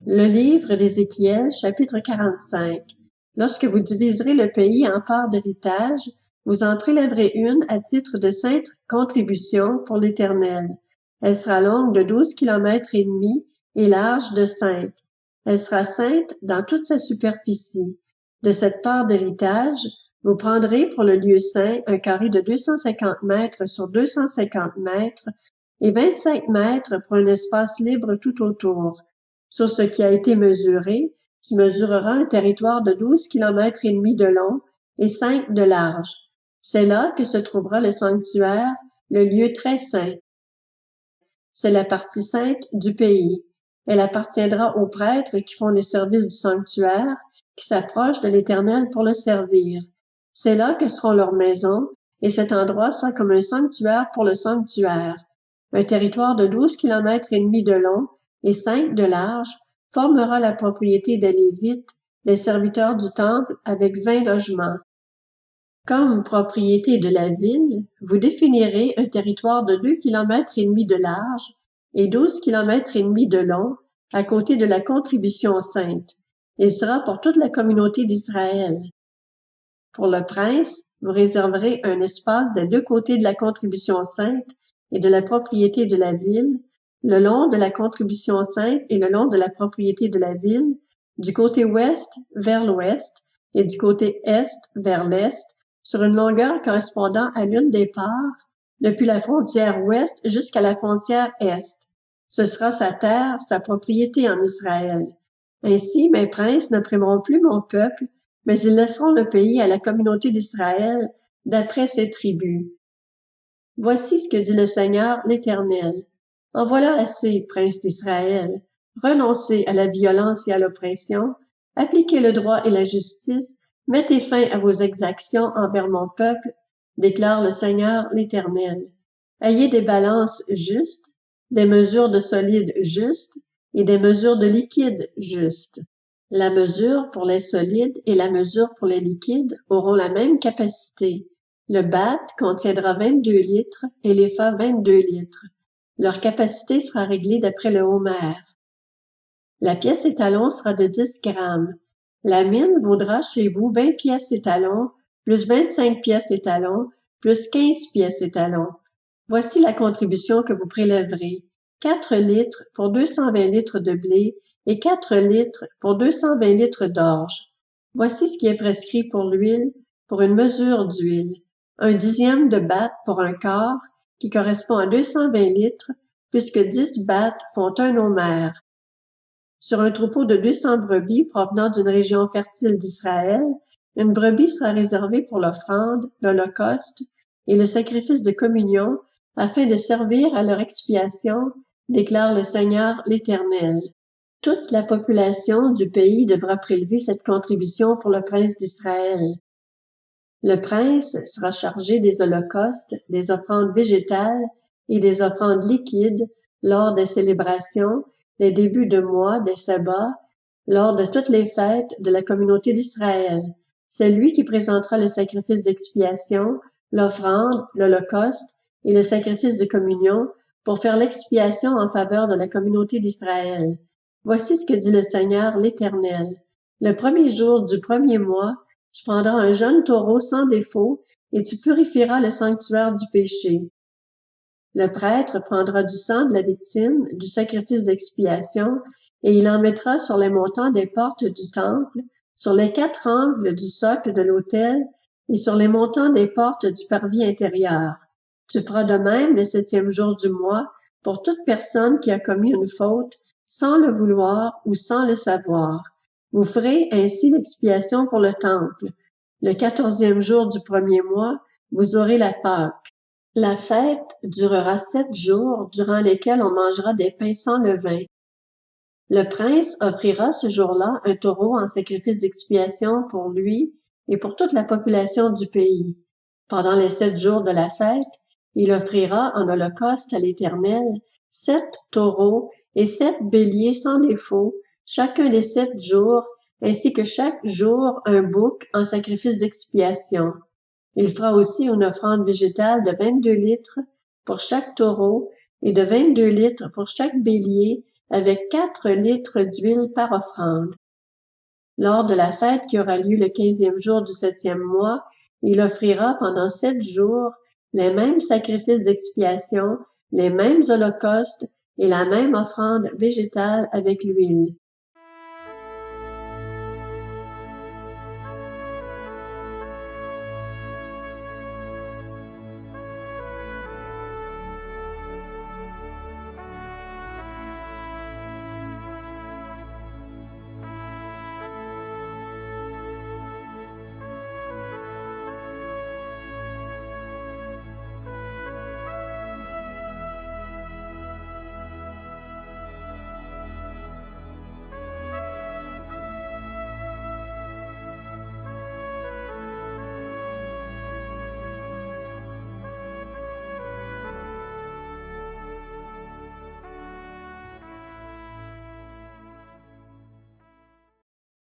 Le livre d'Ézéchiel, chapitre 45. Lorsque vous diviserez le pays en parts d'héritage, vous en prélèverez une à titre de sainte contribution pour l'Éternel. Elle sera longue de 12,5 kilomètres et large de 5. Elle sera sainte dans toute sa superficie. De cette part d'héritage, vous prendrez pour le lieu saint un carré de 250 mètres sur 250 mètres et 25 mètres pour un espace libre tout autour. Sur ce qui a été mesuré, tu mesureras un territoire de 12,5 kilomètres de long et 5 de large. C'est là que se trouvera le sanctuaire, le lieu très saint. C'est la partie sainte du pays. Elle appartiendra aux prêtres qui font les services du sanctuaire, qui s'approchent de l'Éternel pour le servir. C'est là que seront leurs maisons, et cet endroit sera comme un sanctuaire pour le sanctuaire. Un territoire de 12,5 kilomètres de long et 5 de large formera la propriété des Lévites, des serviteurs du temple, avec 20 logements. Comme propriété de la ville, vous définirez un territoire de 2,5 kilomètres de large et 12,5 kilomètres de long à côté de la contribution sainte. Il sera pour toute la communauté d'Israël. Pour le prince, vous réserverez un espace des deux côtés de la contribution sainte et de la propriété de la ville, le long de la contribution sainte et le long de la propriété de la ville, du côté ouest vers l'ouest et du côté est vers l'est, sur une longueur correspondant à l'une des parts, depuis la frontière ouest jusqu'à la frontière est. Ce sera sa terre, sa propriété en Israël. Ainsi, mes princes n'opprimeront plus mon peuple, mais ils laisseront le pays à la communauté d'Israël d'après ses tribus. Voici ce que dit le Seigneur l'Éternel. En voilà assez, princes d'Israël. Renoncez à la violence et à l'oppression, appliquez le droit et la justice, mettez fin à vos exactions envers mon peuple, déclare le Seigneur l'Éternel. Ayez des balances justes, des mesures de solide justes et des mesures de liquide justes. La mesure pour les solides et la mesure pour les liquides auront la même capacité. Le bat contiendra 22 litres et l'épha 22 litres. Leur capacité sera réglée d'après le homère. La pièce étalon sera de 10 grammes. La mine vaudra chez vous 20 pièces étalon, plus 25 pièces étalon, plus 15 pièces étalon. Voici la contribution que vous prélèverez. 4 litres pour 220 litres de blé et 4 litres pour 220 litres d'orge. Voici ce qui est prescrit pour l'huile, pour une mesure d'huile. 1/10 de batte pour un quart, qui correspond à 220 litres, puisque 10 battes font un homère. Sur un troupeau de 200 brebis provenant d'une région fertile d'Israël, une brebis sera réservée pour l'offrande, l'holocauste et le sacrifice de communion, afin de servir à leur expiation, déclare le Seigneur l'Éternel. Toute la population du pays devra prélever cette contribution pour le prince d'Israël. Le prince sera chargé des holocaustes, des offrandes végétales et des offrandes liquides lors des célébrations, des débuts de mois, des sabbats, lors de toutes les fêtes de la communauté d'Israël. C'est lui qui présentera le sacrifice d'expiation, l'offrande, l'holocauste et le sacrifice de communion pour faire l'expiation en faveur de la communauté d'Israël. Voici ce que dit le Seigneur l'Éternel. Le premier jour du premier mois, tu prendras un jeune taureau sans défaut et tu purifieras le sanctuaire du péché. Le prêtre prendra du sang de la victime, du sacrifice d'expiation, et il en mettra sur les montants des portes du temple, sur les 4 angles du socle de l'autel et sur les montants des portes du parvis intérieur. Tu feras de même le 7e jour du mois pour toute personne qui a commis une faute sans le vouloir ou sans le savoir. Vous ferez ainsi l'expiation pour le temple. Le 14e jour du premier mois, vous aurez la Pâque. La fête durera 7 jours durant lesquels on mangera des pains sans levain. Le prince offrira ce jour-là un taureau en sacrifice d'expiation pour lui et pour toute la population du pays. Pendant les 7 jours de la fête, il offrira en holocauste à l'Éternel 7 taureaux et 7 béliers sans défaut, chacun des 7 jours, ainsi que chaque jour un bouc en sacrifice d'expiation. Il fera aussi une offrande végétale de 22 litres pour chaque taureau et de 22 litres pour chaque bélier, avec 4 litres d'huile par offrande. Lors de la fête qui aura lieu le 15e jour du 7e mois, il offrira pendant 7 jours les mêmes sacrifices d'expiation, les mêmes holocaustes et la même offrande végétale avec l'huile.